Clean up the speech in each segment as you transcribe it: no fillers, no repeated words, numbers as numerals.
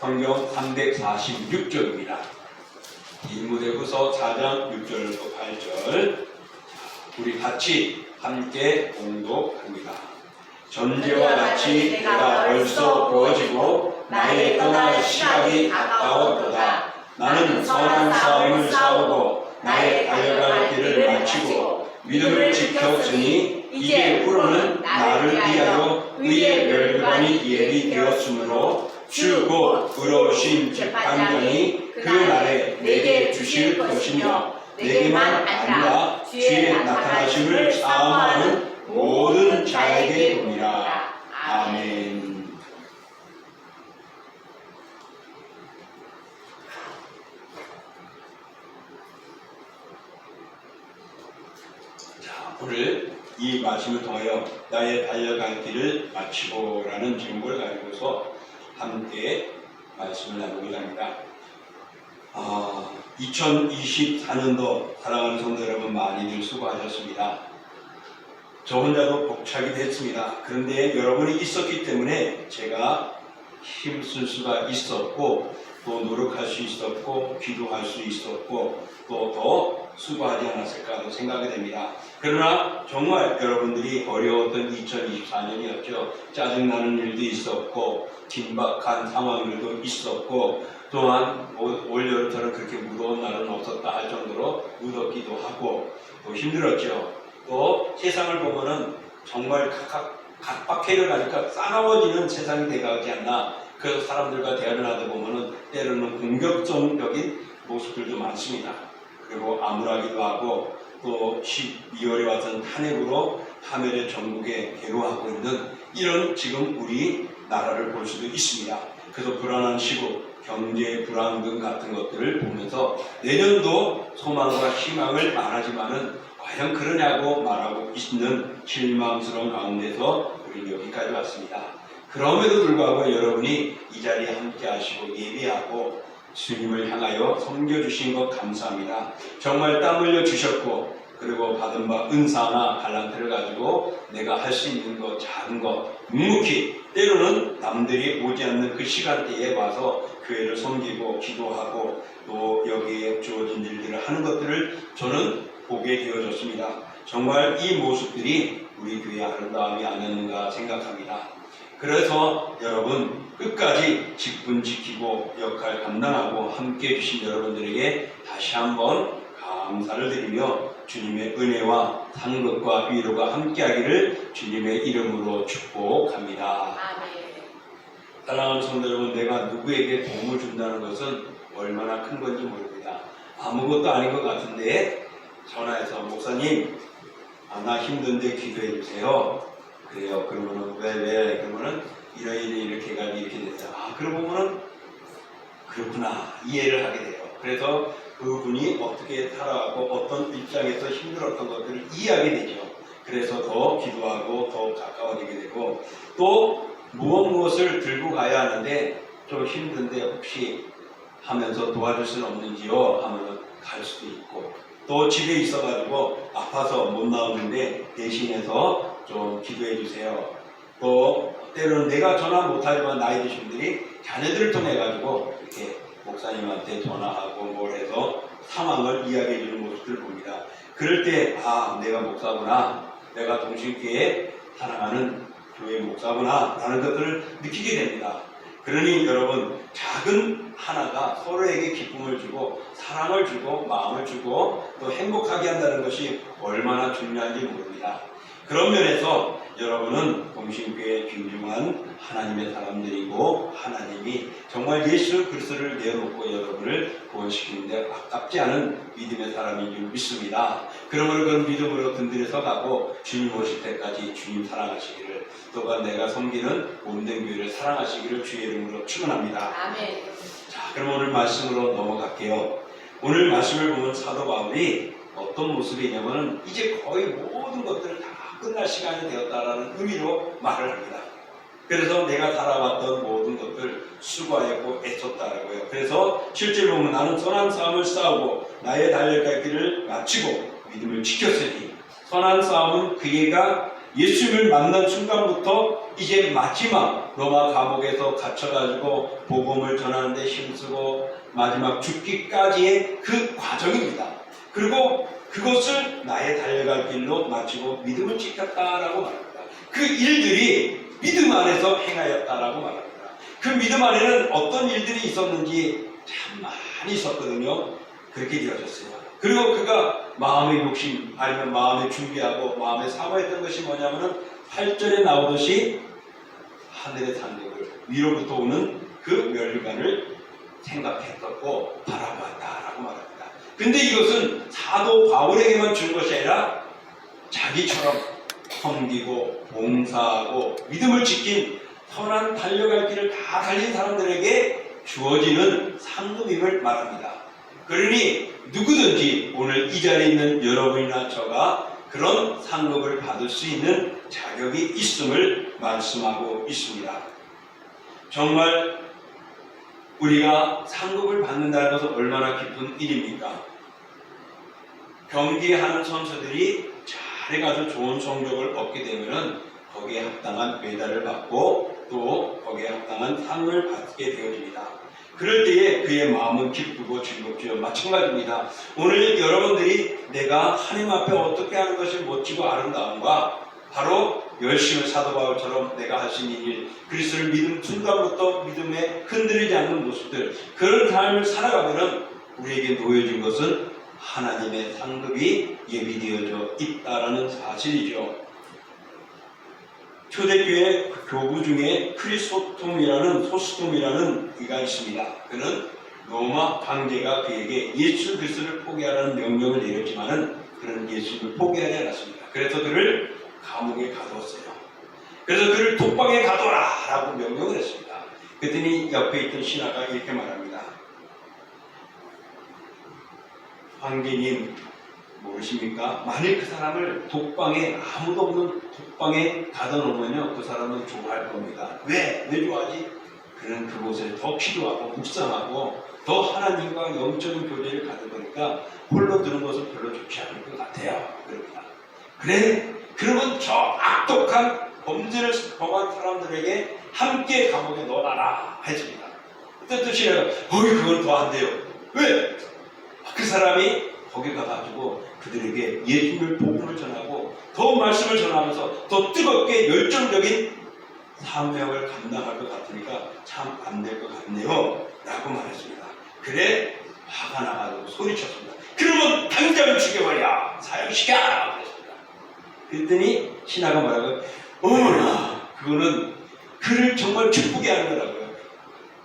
성경 346쪽입니다. 디모데후서 4장 6절부터 8절. 우리 같이 함께 봉독합니다. 전제와 같이 내가 벌써 부어지고 나의 떠날 시각이 가까웠도다. 나는 선한 싸움을 싸우고 나의 달려갈 길을 마치고 믿음을 지켰으니 이제 앞으로는 나를 위하여 의의 멸관이 예비되었으므로 주 곧 의로우신 재판장이 그 날에 내게 주실 것이며 내게만 아니라 주의 나타나심을 사모하는 모든 자에게 돕니다. 아멘. 자, 오늘 이 말씀을 통하여 나의 달려갈 길을 마치고라는 제목을 가지고서 함께 말씀을 나누고자 합니다. 2024년도 사랑하는 성도 여러분 많이들 수고하셨습니다. 저 혼자도 벅차게 됐습니다. 그런데 여러분이 있었기 때문에 제가 힘쓸 수가 있었고 또 노력할 수 있었고 기도할 수 있었고 또 더 수고하지 않았을까 하고 생각이 됩니다. 그러나 정말 여러분들이 어려웠던 2024년이었죠. 짜증나는 일도 있었고 긴박한 상황들도 있었고 또한 올 여름처럼 그렇게 무더운 날은 없었다 할 정도로 무덥기도 하고 또 힘들었죠. 또 세상을 보면은 정말 각박해를 가니까 싸나워지는 세상이 돼가지 않나. 그래서 사람들과 대화를 하다 보면은 때로는 공격적인 모습들도 많습니다. 그리고 암울하기도 하고 또 12월에 와서는 탄핵으로 파멸의 전국에 괴로워하고 있는 이런 지금 우리 나라를 볼 수도 있습니다. 그래서 불안한 시국, 경제 불안등 같은 것들을 보면서 내년도 소망과 희망을 말하지만은 과연 그러냐고 말하고 있는 실망스러운 가운데서 우리 여기까지 왔습니다. 그럼에도 불구하고 여러분이 이 자리에 함께 하시고 예비하고 주님을 향하여 섬겨주신 것 감사합니다. 정말 땀 흘려 주셨고 그리고 받은 바 은사나 달란트를 가지고 내가 할 수 있는 것, 작은 것, 묵묵히 때로는 남들이 오지 않는 그 시간대에 와서 교회를 섬기고 기도하고 또 여기에 주어진 일들을 하는 것들을 저는 보게 되어졌습니다. 정말 이 모습들이 우리 교회의 아름다움이 아니었는가 생각합니다. 그래서 여러분 끝까지 직분 지키고 역할 감당하고 함께 해주신 여러분들에게 다시 한번 감사를 드리며 주님의 은혜와 상급과 위로가 함께하기를 주님의 이름으로 축복합니다. 사랑하는 성도 여러분, 내가 누구에게 도움을 준다는 것은 얼마나 큰 건지 모릅니다. 아무것도 아닌 것 같은데 전화해서 목사님 나 힘든데 기도해 주세요. 그래요. 그러면은 왜? 그러면은 이렇게 해가지고 이렇게 됐어요. 그러고 보면은 그렇구나 이해를 하게 돼요. 그래서 그분이 어떻게 살아가고 어떤 입장에서 힘들었던 것들을 이해하게 되죠. 그래서 더 기도하고 더 가까워지게 되고 또 무엇을 들고 가야 하는데 좀 힘든데 혹시 하면서 도와줄 수는 없는지요? 하면 갈 수도 있고 또 집에 있어가지고 아파서 못 나오는데 대신해서 좀 기도해 주세요. 또 때로는 내가 전화 못하지만 나이 드신 분들이 자녀들을 통해 가지고 이렇게 목사님한테 전화하고 뭘 해서 상황을 이야기해 주는 모습들을 봅니다. 그럴 때 내가 목사구나, 내가 동신교회 사랑하는 교회 목사구나 라는 것들을 느끼게 됩니다. 그러니 여러분 작은 하나가 서로에게 기쁨을 주고 사랑을 주고 마음을 주고 또 행복하게 한다는 것이 얼마나 중요한지 모릅니다. 그런 면에서 여러분은 동신교회의 귀중한 하나님의 사람들이고 하나님이 정말 예수 그리스도를 내어놓고 여러분을 구원시키는데 아깝지 않은 믿음의 사람인 줄 믿습니다. 그러므로 그런 믿음으로 든든해서 가고 주님 오실 때까지 주님 사랑하시기를 또한 내가 섬기는 온된 교회를 사랑하시기를 주의 이름으로 축원합니다. 아멘. 자, 그럼 오늘 말씀으로 넘어갈게요. 오늘 말씀을 보면 사도 바울이 어떤 모습이냐면 이제 거의 모든 것들을 다 끝날 시간이 되었다라는 의미로 말을 합니다. 그래서 내가 살아왔던 모든 것들 수고하였고 애썼다라고요. 그래서 실제로 보면 나는 선한 싸움을 싸우고 나의 달려갈 길을 마치고 믿음을 지켰으니 선한 싸움은 그가 예수님을 만난 순간부터 이제 마지막 로마 감옥에서 갇혀가지고 복음을 전하는데 힘쓰고 마지막 죽기까지의 그 과정입니다. 그리고 그것을 나의 달려갈 길로 마치고 믿음을 지켰다라고 말합니다. 그 일들이 믿음 안에서 행하였다라고 말합니다. 그 믿음 안에는 어떤 일들이 있었는지 참 많이 있었거든요. 그렇게 되어졌어요. 그리고 그가 마음의 욕심 아니면 마음에 준비하고 마음에 사모했던 것이 뭐냐면은 8절에 나오듯이 하늘의 산맥을 위로부터 오는 그 멸류관을 생각했었고 바라보았다라고 말합니다. 근데 이것은 사도 바울에게만 준 것이 아니라 자기처럼 섬기고 봉사하고 믿음을 지킨 선한 달려갈 길을 다 달린 사람들에게 주어지는 상급임을 말합니다. 그러니 누구든지 오늘 이 자리에 있는 여러분이나 저가 그런 상급을 받을 수 있는 자격이 있음을 말씀하고 있습니다. 정말 우리가 상급을 받는다는 것은 얼마나 기쁜 일입니까? 경기하는 선수들이 잘해가지고 좋은 성적을 얻게 되면은 거기에 합당한 메달을 받고 또 거기에 합당한 상을 받게 되어집니다. 그럴 때에 그의 마음은 기쁘고 즐겁지요. 마찬가지입니다. 오늘 여러분들이 내가 하나님 앞에 어떻게 하는 것이 멋지고 아름다운가 바로 열심히 사도 바울처럼 내가 할 수 있는 일, 그리스도를 믿는 순간부터 믿음에 흔들리지 않는 모습들, 그런 삶을 살아가면은 우리에게 놓여진 것은 하나님의 상급이 예비되어져 있다라는 사실이죠. 초대교회 교부 중에 크리소톰이라는 소스톰이라는 이가 있습니다. 그는 로마 황제가 그에게 예수 그리스도를 포기하라는 명령을 내렸지만은 그는 예수를 포기하지 않았습니다. 그래서 그를 감옥에 가두었어요. 그래서 그를 독방에 가둬라라고 명령을 했습니다. 그랬더니 옆에 있던 신하가 이렇게 말합니다. 황제님 모르십니까? 만일 그 사람을 독방에 아무도 없는 독방에 가둬놓으면요 그 사람은 좋아할 겁니다. 왜 좋아하지? 그는 그곳에 더 필요하고 묵상하고 더 하나님과 영적인 교제를 가져보니까 홀로 드는 것은 별로 좋지 않을 것 같아요. 그럽니다. 그래? 그러면 저 악독한 범죄를 범한 사람들에게 함께 감옥에 넣어놔라 했습니다. 그때 또 신하가 그건 더 안 돼요. 왜? 그 사람이 거기 가가지고 그들에게 예수님을 복음을 전하고 더 말씀을 전하면서 더 뜨겁게 열정적인 사명을 감당할 것 같으니까 참 안 될 것 같네요 라고 말했습니다. 그래 화가 나가지고 소리쳤습니다. 그러면 당장 죽여버려 사형시켜 그랬습니다. 그랬더니 신하가 말하고 어머나 그거는 그를 정말 기쁘게 하는 거라고요.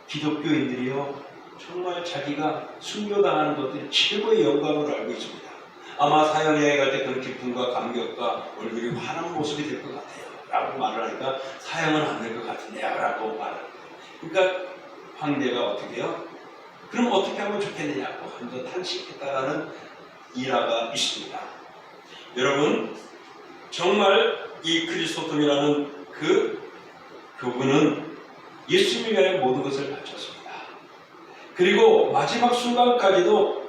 기독교인들이요 정말 자기가 순교당하는 것들이 최고의 영광으로 알고 있습니다. 아마 사형에 갈 때 그런 기쁨과 감격과 얼굴이 환한 모습이 될 것 같아요 라고 말을 하니까 사형은 안 될 것 같은데요 라고 말합니다. 그러니까 황제가 어떻게 해요? 그럼 어떻게 하면 좋겠느냐고 한번 탄식했다라는 일화가 있습니다. 여러분 정말 이 크리스토톰이라는 그 교부는 예수님을 위하여 모든 것을 바쳤습니다. 그리고 마지막 순간까지도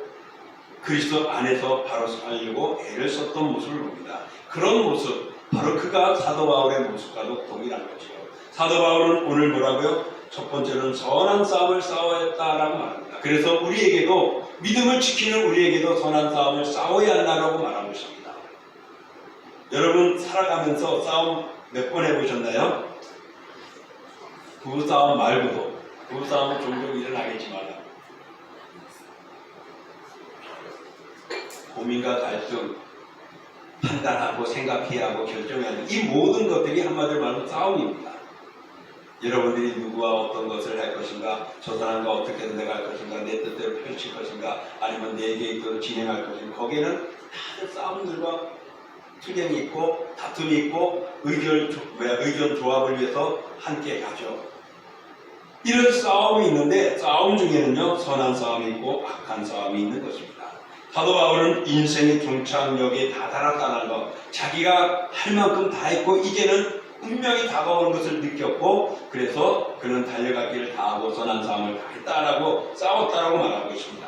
그리스도 안에서 바로 살려고 애를 썼던 모습을 봅니다. 그런 모습, 바로 그가 사도 바울의 모습과도 동일한 거죠. 사도 바울은 오늘 뭐라고요? 첫 번째는 선한 싸움을 싸워야했다라고 말합니다. 그래서 우리에게도 믿음을 지키는 우리에게도 선한 싸움을 싸워야 한다라고 말하고 있습니다. 여러분 살아가면서 싸움 몇 번 해보셨나요? 부부싸움 말고도 부부싸움은 종종 일어나겠지만 고민과 갈등, 판단하고 생각해야 하고 결정해야 하는 이 모든 것들이 한마디로 말하면 싸움입니다. 여러분들이 누구와 어떤 것을 할 것인가, 저 사람과 어떻게 내가 할 것인가, 내 뜻대로 펼칠 것인가, 아니면 내 계획대로 진행할 것인가, 거기에는 다들 싸움들과 투쟁이 있고 다툼이 있고 의견 조합을 위해서 함께 가죠. 이런 싸움이 있는데 싸움 중에는요 선한 싸움이 있고 악한 싸움이 있는 것입니다. 사도 바울은 인생의 종착역에 다다랐다는 것, 자기가 할 만큼 다 했고 이제는 운명이 다가오는 것을 느꼈고 그래서 그는 달려갈 길을 다하고 선한 싸움을 다했다라고 싸웠다라고 말하고 있습니다.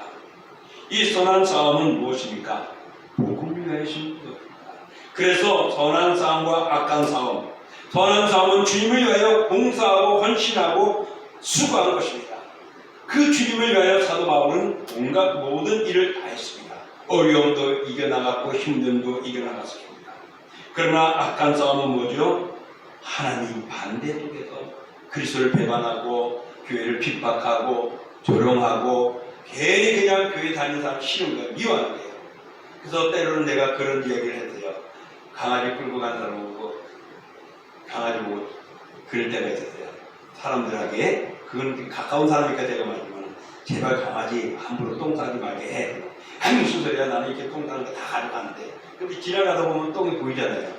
이 선한 싸움은 무엇입니까? 복음을 위하여 심는 것입니다. 그래서 선한 싸움과 악한 싸움, 선한 싸움은 주님을 위하여 봉사하고 헌신하고 수고한 것입니다. 그 주님을 위하여 사도 바울은 온갖 모든 일을 다 했습니다. 어려움도 이겨나갔고 힘듦도 이겨나갔습니다. 그러나 악한 싸움은 뭐죠? 하나님 반대 쪽에서 그리스도를 배반하고 교회를 핍박하고 조롱하고 괜히 그냥 교회 다니는 사람 싫은 거예요. 미워하는 거예요. 그래서 때로는 내가 그런 이야기를 했어요. 강아지 끌고 간 사람 보고 강아지 보고 그럴 때가 있었어요. 사람들에게 그건 가까운 사람이니까 제가 말하지만 제발 강아지 함부로 똥 싸지 말게 해. 아니 무슨 소리야, 나는 이렇게 똥 싸는 거 다 가져가는데. 근데 지나가다 보면 똥이 보이잖아요.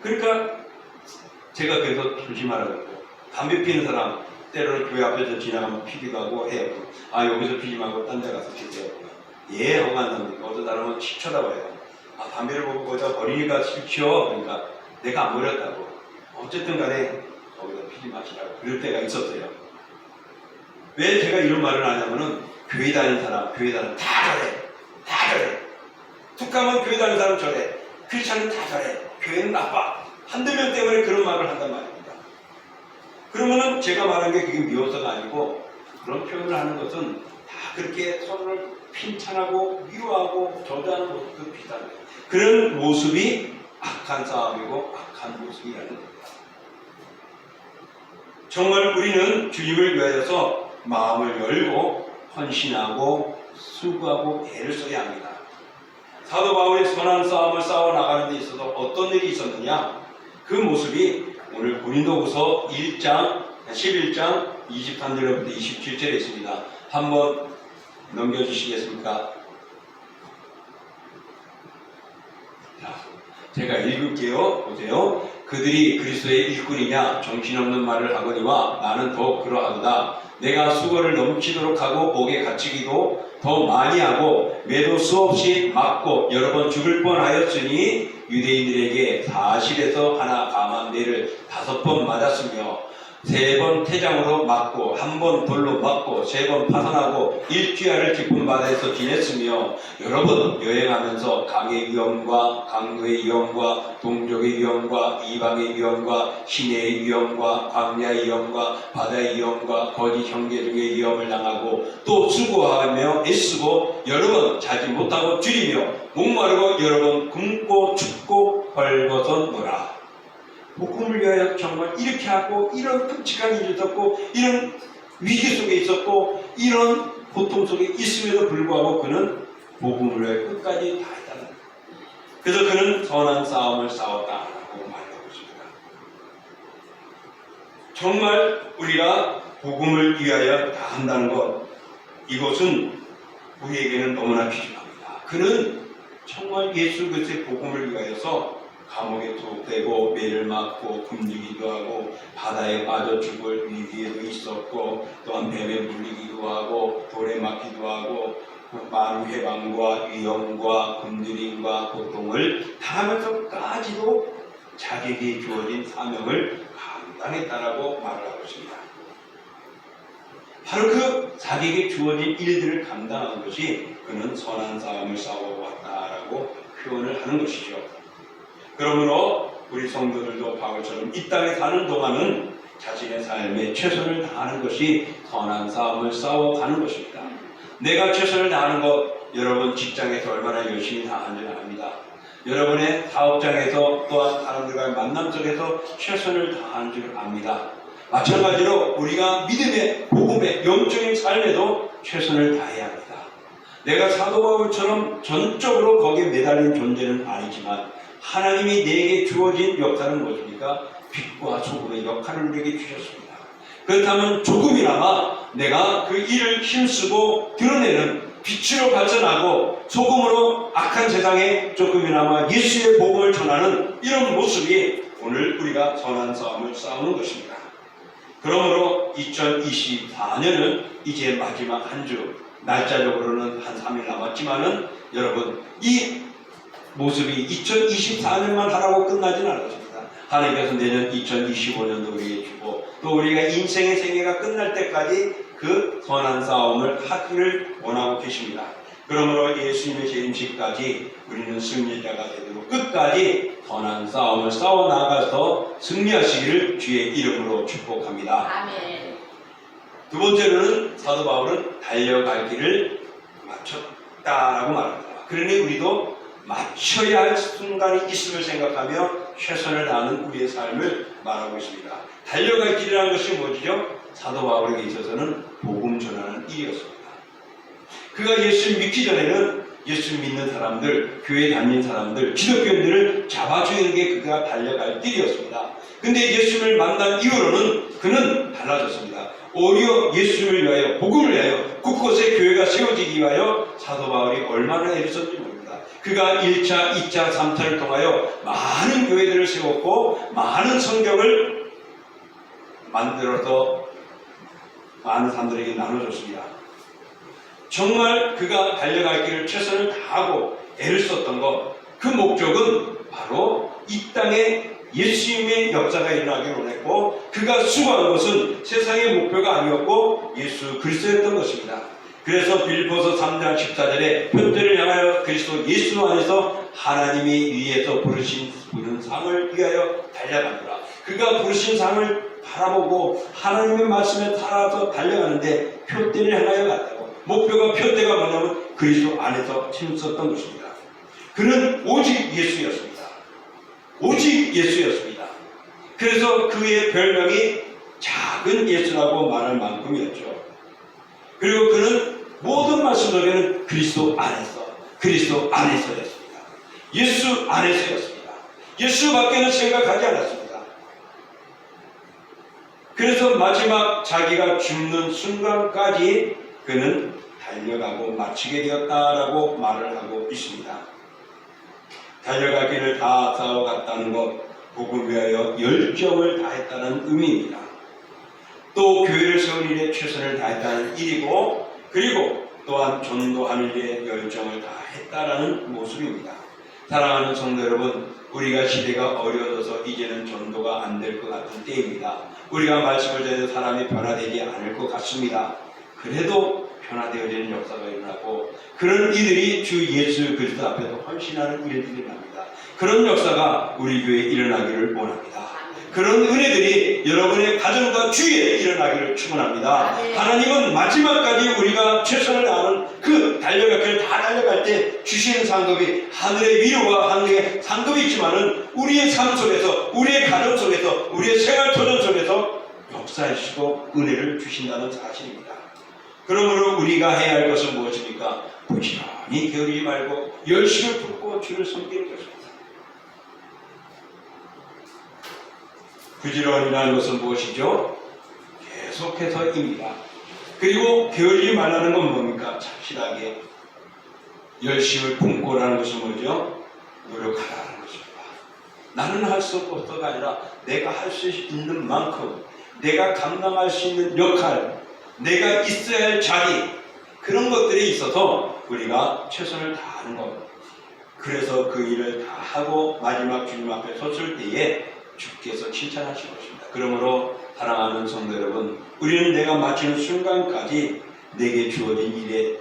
그러니까 제가 그래서 조심하라고. 담배 피는 사람 때로는 교회 앞에서 지나가면 피기도 하고 해요. 아 여기서 피지 말고 딴 데 가서 피세요. 예 하고 한답니까? 어떤 사람은 쳐다봐요. 아 담배를 보고 거기다 버리니까 싫죠. 그러니까 내가 안 버렸다고. 어쨌든 간에 거기다 피지 마시라고 그럴 때가 있었어요. 왜 제가 이런 말을 하냐면은 교회 다니는 사람 다 저래. 다 저래. 툭하면 교회 다니는 사람 저래. 크리스찬은 다 저래. 교회는 나빠. 한두 명 때문에 그런 말을 한단 말입니다. 그러면은 제가 말한 게 그게 미워서가 아니고 그런 표현을 하는 것은 다 그렇게 서로를 핀찬하고 미워하고 저주하는 모습도 비슷한 거예요. 그런 모습이 악한 싸움이고 악한 모습이라는 겁니다. 정말 우리는 주님을 위하여서 마음을 열고 헌신하고 수고하고 애를 써야 합니다. 사도 바울이 선한 싸움을 싸워 나가는 데 있어서 어떤 일이 있었느냐? 그 모습이 오늘 고린도후서 1장 11장 23절부터 27절에 있습니다. 한번 넘겨주시겠습니까? 자, 제가 읽을게요. 보세요. 그들이 그리스도의 일꾼이냐 정신없는 말을 하거니와 나는 더 그러하도다. 내가 수고를 넘치도록 하고 목에 갇히기도 더 많이 하고 매도 수없이 맞고 여러 번 죽을 뻔하였으니 유대인들에게 40에서 하나 감한 대를 5번 맞았으며 3번 태장으로 맞고 1번 돌로 맞고 3번 파선하고 일주야를 깊은 바다에서 지냈으며 여러 번 여행하면서 강의 위험과 강도의 위험과 동족의 위험과 이방의 위험과 시내의 위험과 광야의 위험과 바다의 위험과 거짓 형제 중의 위험을 당하고 또 수고하며 애쓰고 여러 번 자지 못하고 줄이며 목마르고 여러 번 굶고 춥고 벌거벗어노라. 복음을 위하여 정말 이렇게 하고 이런 끔찍한 일이 있었고 이런 위기 속에 있었고 이런 고통 속에 있음에도 불구하고 그는 복음을 위하여 끝까지 다 했다는 거예요. 그래서 그는 선한 싸움을 싸웠다라고 말하고 있습니다. 정말 우리가 복음을 위하여 다 한다는 것, 이것은 우리에게는 너무나 귀중합니다. 그는 정말 예수 그리스도의 복음을 위하여서 감옥에 투옥되고 매를 맞고 굶주기도 하고 바다에 빠져 죽을 위기에도 있었고 또한 뱀에 물리기도 하고 돌에 맞기도 하고 많은 해방과 위험과 굶주림과 고통을 당하면서까지도 자기에게 주어진 사명을 감당했다라고 말을 하고 있습니다. 바로 그 자기에게 주어진 일들을 감당한 것이 그는 선한 싸움을 싸워왔다라고 표현을 하는 것이죠. 그러므로 우리 성도들도 바울처럼 이 땅에 사는 동안은 자신의 삶에 최선을 다하는 것이 선한 싸움을 싸워가는 것입니다. 내가 최선을 다하는 것, 여러분 직장에서 얼마나 열심히 다하는지는 압니다. 여러분의 사업장에서 또한 사람들과의 만남 속에서 최선을 다하는 줄 압니다. 마찬가지로 우리가 믿음의 복음의 영적인 삶에도 최선을 다해야 합니다. 내가 사도 바울처럼 전적으로 거기에 매달린 존재는 아니지만 하나님이 내게 주어진 역할은 무엇입니까? 빛과 소금의 역할을 우리에게 주셨습니다. 그렇다면 조금이나마 내가 그 일을 힘쓰고 드러내는 빛으로 발전하고 소금으로 악한 세상에 조금이나마 예수의 복음을 전하는 이런 모습이 오늘 우리가 선한 싸움을 싸우는 것입니다. 그러므로 2024년은 이제 마지막 한 주, 날짜적으로는 한 3일 남았지만은 여러분 이 모습이 2024년만 하라고 끝나지는 않았습니다. 하나님께서 내년 2025년도 우리에게 주고 또 우리가 인생의 생애가 끝날 때까지 그 선한 싸움을 하기를 원하고 계십니다. 그러므로 예수님의 재림식까지 우리는 승리자가 되도록 끝까지 선한 싸움을 싸워 나가서 승리하시기를 주의 이름으로 축복합니다. 아멘. 두 번째로는 사도 바울은 달려갈 길을 마쳤다라고 말합니다. 그러니 우리도 맞춰야 할 순간이 있음을 생각하며 최선을 다하는 우리의 삶을 말하고 있습니다. 달려갈 길이라는 것이 뭐지요? 사도 바울에게 있어서는 복음 전하는 일이었습니다. 그가 예수를 믿기 전에는 예수 믿는 사람들, 교회 다니는 사람들, 기독교인들을 잡아주는 게 그가 달려갈 길이었습니다. 근데 예수를 만난 이후로는 그는 달라졌습니다. 오히려 예수를 위하여, 복음을 위하여 곳곳에 교회가 세워지기 위하여 사도 바울이 얼마나 애를 썼는지 모릅니다. 그가 1차, 2차, 3차를 통하여 많은 교회들을 세웠고 많은 성경을 만들어서 많은 사람들에게 나눠줬습니다. 정말 그가 달려갈 길을 최선을 다하고 애를 썼던 것, 그 목적은 바로 이 땅에 예수님의 역사가 일어나기를 원했고 그가 수고한 것은 세상의 목표가 아니었고 예수 그리스도였던 것입니다. 그래서 빌립보서 3장 14절에 표대를 향하여 그리스도 예수 안에서 하나님이 위에서 부르는 상을 위하여 달려가노라. 그가 부르신 상을 바라보고 하나님의 말씀에 따라서 달려가는데 표대를 향하여 갔다고. 목표가 표대가 뭐냐면 그리스도 안에서 힘썼던 것입니다. 그는 오직 예수였습니다. 오직 예수였습니다. 그래서 그의 별명이 작은 예수라고 말할 만큼이었죠. 그리고 그는 모든 말씀 속에는 그리스도 안에서였습니다. 예수 안에서였습니다. 예수밖에는 생각하지 않았습니다. 그래서 마지막 자기가 죽는 순간까지 그는 달려가고 마치게 되었다라고 말을 하고 있습니다. 달려갈 길을 다 싸워갔다는 것, 복음 위하여 열정을 다했다는 의미입니다. 또 교회를 세운 일에 최선을 다했다는 일이고, 그리고 또한 전도하는 일에 열정을 다했다라는 모습입니다. 사랑하는 성도 여러분, 우리가 시대가 어려워져서 이제는 전도가 안 될 것 같은 때입니다. 우리가 말씀을 전해도 사람이 변화되지 않을 것 같습니다. 그래도 변화되어지는 역사가 일어나고 그런 이들이 주 예수 그리스도 앞에서 헌신하는 일들이 일어납니다. 그런 역사가 우리 교회에 일어나기를 원합니다. 그런 은혜들이 여러분의 가정과 주위에 일어나기를 축원합니다. 하나님은 마지막까지 우리가 최선을 다하는 그 달려갈 길을 다 달려갈 때 주시는 상급이 하늘의 위로와 하늘의 상급이 있지만은 우리의 삶 속에서, 우리의 가정 속에서, 우리의 생활 도전 속에서 역사하시고 은혜를 주신다는 사실입니다. 그러므로 우리가 해야 할 것은 무엇입니까? 부지런히 게으르지 말고 열심을 붓고 주를 섬기는 것입니다. 부지런이라는 것은 무엇이죠? 계속해서입니다. 그리고 게으르지 말라는 건 뭡니까? 착실하게 열심을 품고라는 것은 뭐죠? 노력하라는 것입니다. 나는 할 수 없어가 아니라 내가 할 수 있는 만큼, 내가 감당할 수 있는 역할, 내가 있어야 할 자리, 그런 것들에 있어서 우리가 최선을 다하는 것. 그래서 그 일을 다 하고 마지막 주님 앞에 섰을 때에 주께서 칭찬하실 것입니다. 그러므로 사랑하는 성도 여러분, 우리는 내가 마치는 순간까지 내게 주어진 일에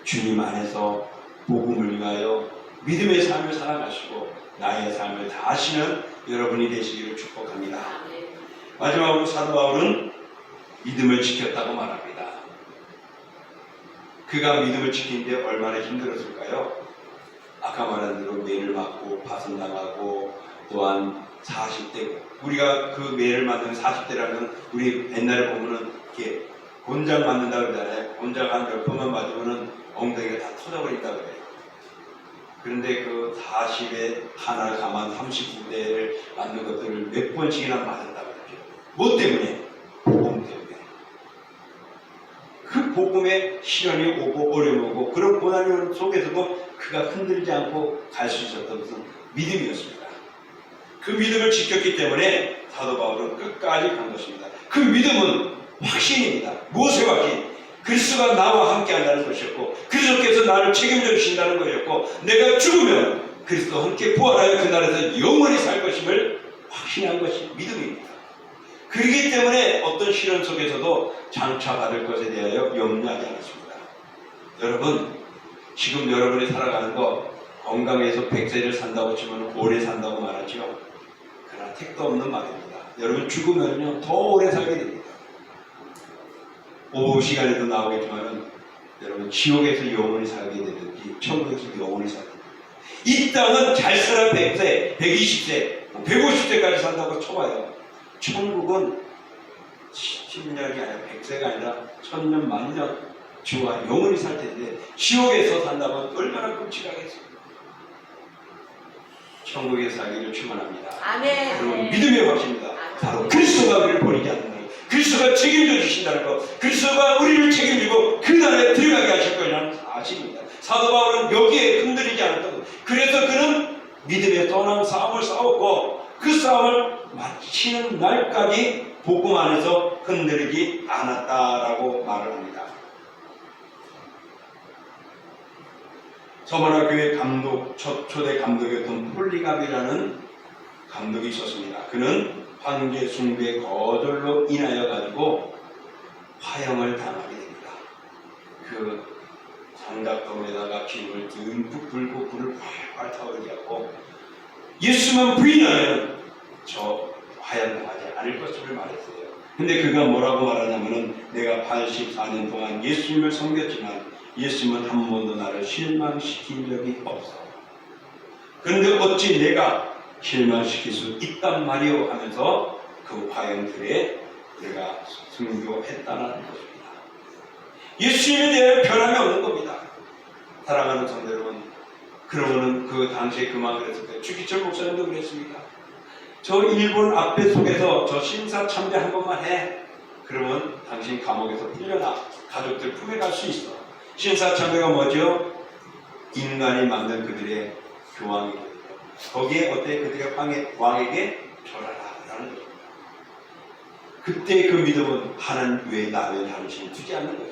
주님 안에서 복음을 위하여 믿음의 삶을 살아가시고 나의 삶을 다하시는 여러분이 되시기를 축복합니다. 마지막으로 사도 바울은 믿음을 지켰다고 말합니다. 그가 믿음을 지키는데 얼마나 힘들었을까요? 아까 말한 대로 매를 맞고 파손당하고 또한 40대, 우리가 그 매를 맞는 40대라는 우리 옛날에 보면은 이렇게 곤장 맞는다고 그러잖아요. 곤장 한 몇 번만 맞으면은 엉덩이가 다 터져버린다고 그래요. 그런데 그 40에 하나 가만 39대를 맞는 것들을 몇 번씩이나 맞았다고 그러죠. 뭐 때문에? 복음 때문에. 그 복음에 시련이 오고 어려움이 오고 그런 고난의 속에서도 그가 흔들지 않고 갈 수 있었던 것은 믿음이었습니다. 그 믿음을 지켰기 때문에 사도 바울은 끝까지 간 것입니다. 그 믿음은 확신입니다. 무엇의 확신? 그리스도가 나와 함께 한다는 것이었고 그리스도께서 나를 책임져 주신다는 것이었고 내가 죽으면 그리스도와 함께 부활하여 그날에서 영원히 살 것임을 확신한 것이 믿음입니다. 그렇기 때문에 어떤 시련 속에서도 장차 받을 것에 대하여 염려하지 않았습니다. 여러분, 지금 여러분이 살아가는 거 건강해서 100세를 산다고 치면 오래 산다고 말하죠. 그러나 택도 없는 말입니다. 여러분 죽으면요 더 오래 살게 됩니다. 오후 시간에도 나오겠지만은 여러분 지옥에서 영원히 살게 되든지 천국에서 영원히 살게 됩니다. 이 땅은 잘 살아 100세, 120세, 150세까지 산다고 쳐봐요. 천국은 10년이 아니라 100세가 아니라 1000년, 만년 주와 영원히 살 텐데 지옥에서 산다면 얼마나 끔찍하겠어요. 천국에 살기를 축원합니다. 아멘. 여러분 믿음의 확신입니다. 바로 그리스도가 우리를 버리지 않는다는 것, 그리스도가 책임져 주신다는 것, 그리스도가 우리를 책임지고 그 나라에 들어가게 하실 거라는 사실입니다. 사도 바울은 여기에 흔들리지 않았다고. 그래서 그는 믿음의 떠난 싸움을 싸웠고 그 싸움을 마치는 날까지 복음 안에서 흔들리지 않았다라고 말을 합니다. 서머나 교회 감독, 초대 감독이었던 폴리갑이라는 감독이 있었습니다. 그는 황제 숭배 거절로 인하여 가지고 화형을 당하게 됩니다. 그 장작돌에다가 기름을 듬뿍 불고 불을 활활 타오르게 하고 예수만 부인하면 저 화형당하지 않을 것을 말했어요. 근데 그가 뭐라고 말하냐면은 내가 84년 동안 예수님을 섬겼지만 예수님은 한 번도 나를 실망시킨 적이 없어. 그런데 어찌 내가 실망시킬 수 있단 말이오 하면서 그 화형틀에 내가 순교했다는 것입니다. 예수님에 대한 변함이 없는 겁니다. 사랑하는 성도 여러분, 그러면은 그 당시에 그만 그랬을 때 주기철 목사님도 그랬습니다. 저 일본 앞에 속에서 저 심사참배 한 번만 해. 그러면 당신 감옥에서 풀려나 가족들 품에 갈 수 있어. 심사참배가 뭐죠? 인간이 만든 그들의 교황이거든요. 거기에 어때? 그들의 왕에게 절하라라는 것입니다. 그때 그 믿음은 하나님 외에 나면 당신이 두지 않는 거죠.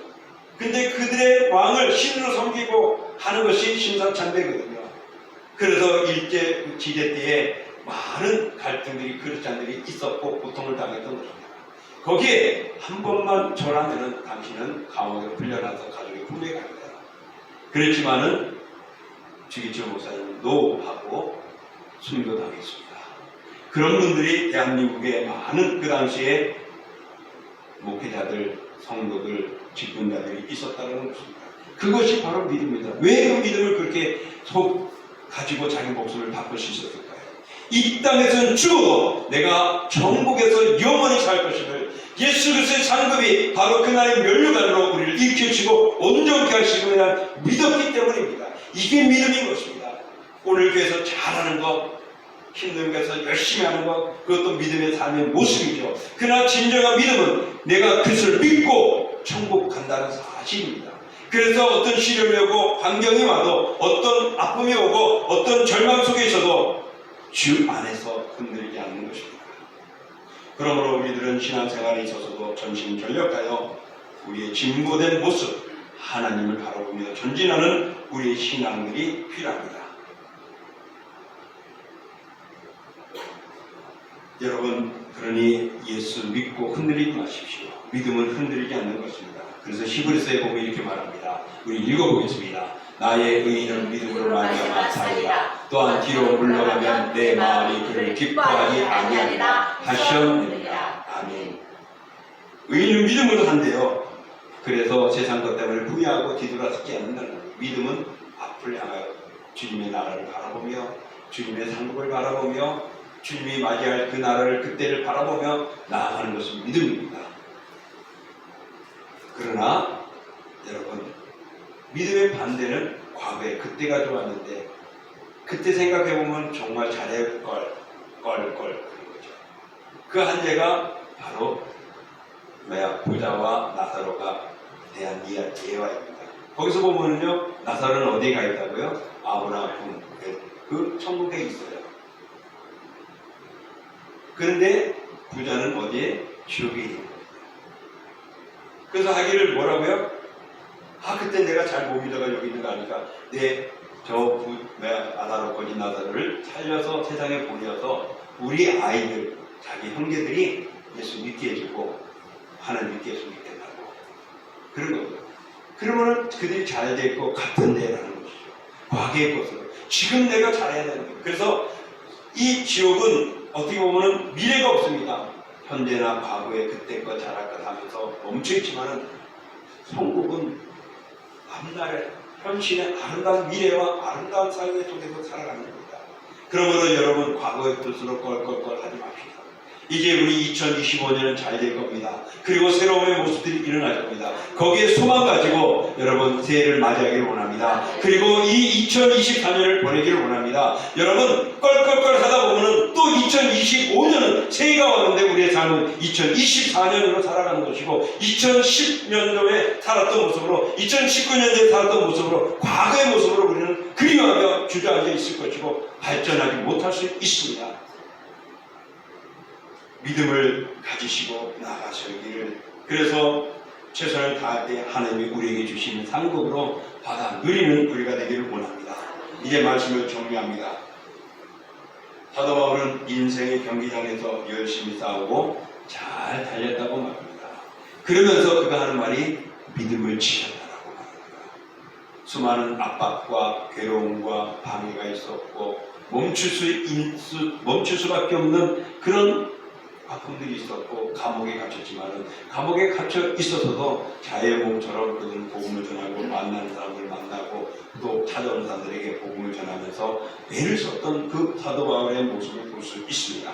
근데 그들의 왕을 신으로 섬기고 하는 것이 심사참배거든요. 그래서 일제 지대 때에 많은 갈등들이 그릇잔들이 있었고 고통을 당했던 것입니다. 거기에 한 번만 절하면은 당신은 감옥에 풀려나서 가족의 품에 갑니다. 그렇지만은 주기철 목사님은 노하고 순교당했습니다. 그런 분들이 대한민국에 많은 그 당시에 목회자들, 성도들, 직분자들이 있었다는 것입니다. 그것이 바로 믿음입니다. 왜 그 믿음을 그렇게 가지고 자기 목숨을 바꿀 수 있었을까요? 이 땅에서는 죽어도 내가 천국에서 영원히 살 것임을 예수 그리스도의 상급이 바로 그날의 면류관으로 우리를 일으켜주시고 온전케 하시고 그냥 믿었기 때문입니다. 이게 믿음인 것입니다. 오늘 교회에서 잘하는 것, 힘든 것에서 열심히 하는 것, 그것도 믿음의 삶의 모습이죠. 그러나 진정한 믿음은 내가 그것을 믿고 천국 간다는 사실입니다. 그래서 어떤 시련이 오고 환경이 와도 어떤 아픔이 오고 어떤 절망 속에 있어도 주 안에서 흔들리지 않는 것입니다. 그러므로 우리들은 신앙생활에 있어서도 전심전력하여 우리의 진보된 모습, 하나님을 바라보며 전진하는 우리의 신앙들이 필요합니다. 여러분, 그러니 예수 믿고 흔들리지 마십시오. 믿음은 흔들리지 않는 것입니다. 그래서 히브리서에 보면 이렇게 말합니다. 우리 읽어보겠습니다. 나의 의인은 믿음으로 말미암아 살리라. 또한 뒤로 물러가면 내 마음이 그를 기뻐하지 아니하리라 하셨느니라. 아멘. 의인은 믿음으로 산대요. 그래서 세상 것 때문에 후회하고 뒤돌아서지 않는다는 거예요. 믿음은 앞을 향하여 주님의 나라를 바라보며 주님의 상급을 바라보며 주님이 맞이할 그 나라를 그때를 바라보며 나아가는 것은 믿음입니다. 그러나 여러분, 믿음의 반대는 과거에 그때가 좋았는데 그때 생각해보면 정말 잘할 그런 거죠. 그 한계가 바로 부자와 나사로가 대한 예화입니다. 거기서 보면요, 나사로는 어디에 가 있다고요? 아브라함 그 천국에 있어요. 그런데 부자는 어디에? 지옥에 있는 거예요. 그래서 하기를 뭐라고요? 그때 내가 잘 못 믿어가 여기 있는 거 아니까 나사로 거지 나사로를 살려서 세상에 보내어서 우리 아이들, 자기 형제들이 예수 믿게 해주고 하나님 믿게 했으면 좋겠다고 그런 거죠. 그러면은 그들이 잘 될 것 같은데라는 것이죠. 과거의 것으로. 지금 내가 잘해야 되는 거예요. 그래서 이 지옥은 어떻게 보면은 미래가 없습니다. 현재나 과거에 그때 것 잘할 것 하면서 멈춰있지만은 천국은 앞날에 현실의 아름다운 미래와 아름다운 삶의 속에서 살아가는 겁니다. 그러므로 여러분 과거의 뜻으로 껄껄껄 하지 맙시다. 이제 우리 2025년은 잘 될 겁니다. 그리고 새로움의 모습들이 일어날 겁니다. 거기에 소망 가지고 여러분 새해를 맞이하기를 원합니다. 그리고 이 2024년을 보내기를 원합니다. 여러분 껄껄껄 하다 보면은 또 2025년은 새해가 왔는데 우리의 삶은 2024년으로 살아가는 것이고 2010년도에 살았던 모습으로 2019년도에 살았던 모습으로 과거의 모습으로 우리는 그리워하며 주저앉아 있을 것이고 발전하지 못할 수 있습니다. 믿음을 가지시고 나아가시기를, 그래서 최선을 다할 때 하나님이 우리에게 주시는 상급으로 받아 누리는 우리가 되기를 원합니다. 이제 말씀을 정리합니다. 사도 바울은 인생의 경기장에서 열심히 싸우고 잘 달렸다고 말합니다. 그러면서 그가 하는 말이 믿음을 지켰다라고 말합니다. 수많은 압박과 괴로움과 방해가 있었고 멈출 수밖에 없는 그런 아픔들이 있었고 감옥에 갇혔지만은 감옥에 갇혀 있어서도 자의 몸처럼 그들은 복음을 전하고 만나는 사람들 만나고 또 찾아오는 사람들에게 복음을 전하면서 애를 썼던 그 사도 바울의 모습을 볼 수 있습니다.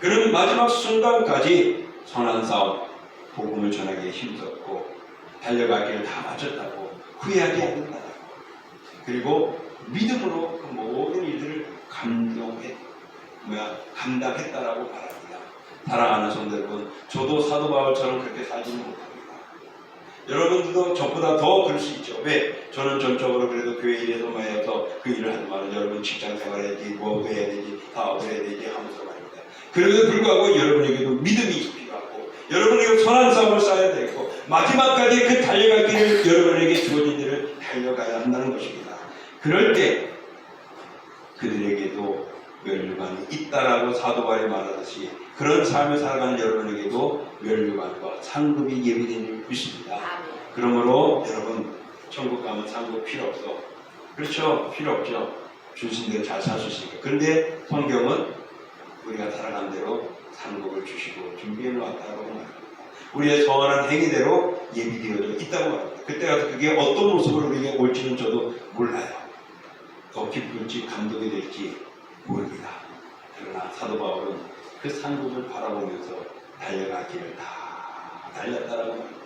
그는 마지막 순간까지 선한 싸움, 복음을 전하기에 힘썼고 달려가기를 다 마쳤다고 후회하지 않는다고, 그리고 믿음으로 그 모든 일들을 감당했다라고 말합니다. 사랑하는 성도 여러분, 저도 사도 바울처럼 그렇게 살지는 못합니다. 여러분들도 저보다 더 그럴 수 있죠. 왜? 저는 전적으로 그래도 교회 일에서 해서 그 일을 하지만 여러분 직장 생활해야지, 뭐 해야 되지, 사업을 해야 되지 하면서 말입니다. 그럼에도 불구하고 여러분에게도 믿음이 필요하고 여러분에게 선한 싸움을 쌓아야 되고 마지막까지 그 달려갈 길을 여러분에게 주어진 일을 달려가야 한다는 것입니다. 그럴 때 그들에게도 면류관이 있다라고 사도 바울이 말하듯이 그런 삶을 살아가는 여러분에게도 면류관과 상급이 예비된 줄 믿습니다. 그러므로 여러분 천국 가면 상급 필요 없어. 그렇죠? 필요 없죠. 주신 대로 잘 살 수 있으니까. 그런데 성경은 우리가 살아간 대로 상급을 주시고 준비해 놓았다고 말합니다. 우리의 선한 행위대로 예비되어져 있다고 말합니다. 그때 가서 그게 어떤 모습으로 우리에게 올지는 저도 몰라요. 더 기쁠지 감동이 될지 모릅니다. 그러나 사도 바울은 그 상급을 바라보면서 달려가기를 다 달렸다라고 합니다.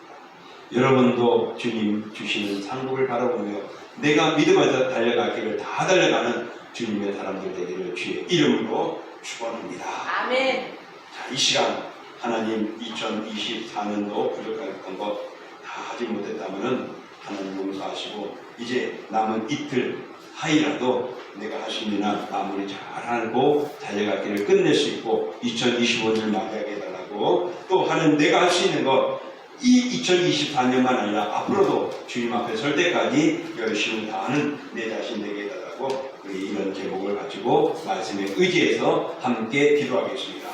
여러분도 주님 주시는 상급을 바라보며 내가 믿음에서 달려가기를 다 달려가는 주님의 사람들 되기를 주의 이름으로 축원합니다. 아멘. 자, 이 시간 하나님 2024년도 부족했던 것 다 하지 못했다면 하나님 용서하시고 이제 남은 이틀 하이라도 내가 하신 일이나 마무리 잘하고 달려가기를 끝낼 수 있고 2025년을 맞이하게 해달라고, 또 하는 내가 할 수 있는 것 이 2024년만 아니라 앞으로도 주님 앞에 설 때까지 열심히 다하는 내 자신 되게 해달라고 우리 이런 제목을 가지고 말씀에 의지해서 함께 기도하겠습니다.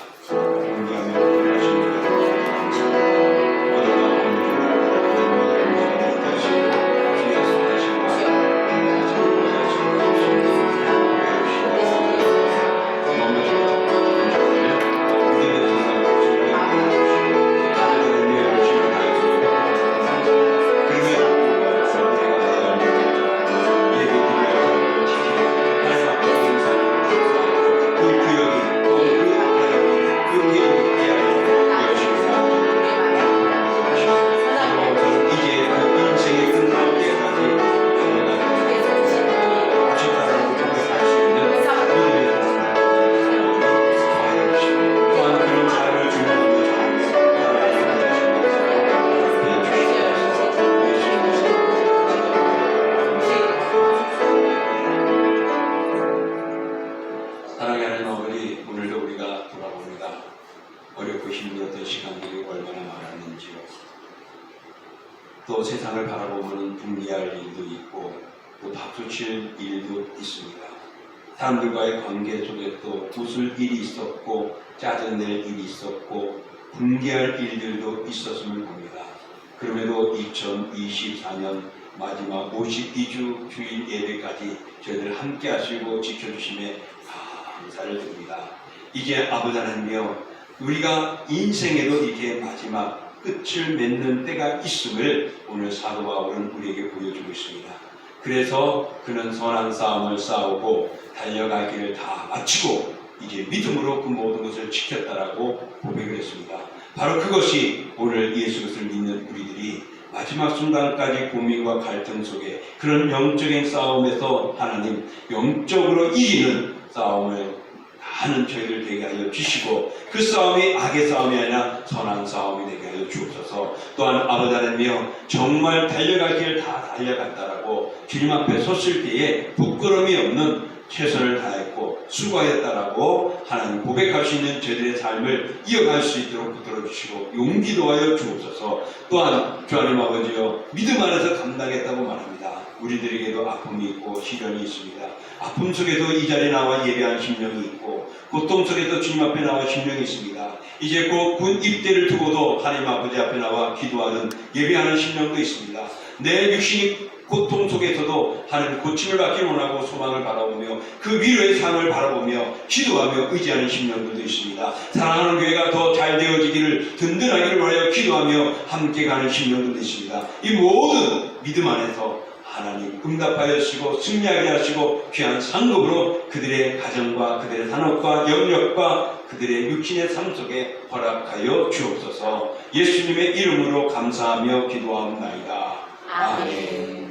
또 세상을 바라보면 분리할 일도 있고 또 박수칠 일도 있습니다. 사람들과의 관계 속에 또 웃을 일이 있었고 짜증낼 일이 있었고 분개할 일들도 있었음을 봅니다. 그럼에도 2024년 마지막 52주 주일 예배까지 저희들 함께 하시고 지켜주심에 감사를 드립니다. 이제 아버지 하나님이여, 우리가 인생에도 이렇게 마지막 끝을 맺는 때가 있음을 오늘 사도 바울은 우리에게 보여주고 있습니다. 그래서 그는 선한 싸움을 싸우고 달려가기를 다 마치고 이제 믿음으로 그 모든 것을 지켰다라고 고백을 했습니다. 바로 그것이 오늘 예수 그리스도를 믿는 우리들이 마지막 순간까지 고민과 갈등 속에 그런 영적인 싸움에서 하나님 영적으로 이기는 싸움을 하는 저희들 되게 하여 주시고, 그 싸움이 악의 싸움이 아니라 선한 싸움이 되게 하여 주옵소서. 또한 아버지 하나님이여, 정말 달려가기를 다 달려갔다라고 주님 앞에 섰을 때에 부끄러움이 없는 최선을 다했고 수고하였다라고 하나님 고백할 수 있는 저희들의 삶을 이어갈 수 있도록 붙들어 주시고 용기도 하여 주옵소서. 또한 주하나님 아버지여, 믿음 안에서 감당했다고 말합니다. 우리들에게도 아픔이 있고 시련이 있습니다. 아픔 속에도 이 자리에 나와 예배한 심령이 있고 고통 속에도 주님 앞에 나와 심령이 있습니다. 이제 곧 군 입대를 두고도 하나님 아버지 앞에 나와 기도하는 예배하는 심령도 있습니다. 내 육신이 고통 속에서도 하나님 고침을 받기를 원하고 소망을 바라보며 그 위로의 상을 바라보며 기도하며 의지하는 심령들도 있습니다. 사랑하는 교회가 더 잘 되어지기를, 든든하기를 원하여 기도하며 함께 가는 심령들도 있습니다. 이 모든 믿음 안에서 하나님 응답하여 주시고 승리하게 하시고 귀한 상급으로 그들의 가정과 그들의 산업과 영역과 그들의 육신의 삶 속에 허락하여 주옵소서. 예수님의 이름으로 감사하며 기도하옵나이다. 아멘.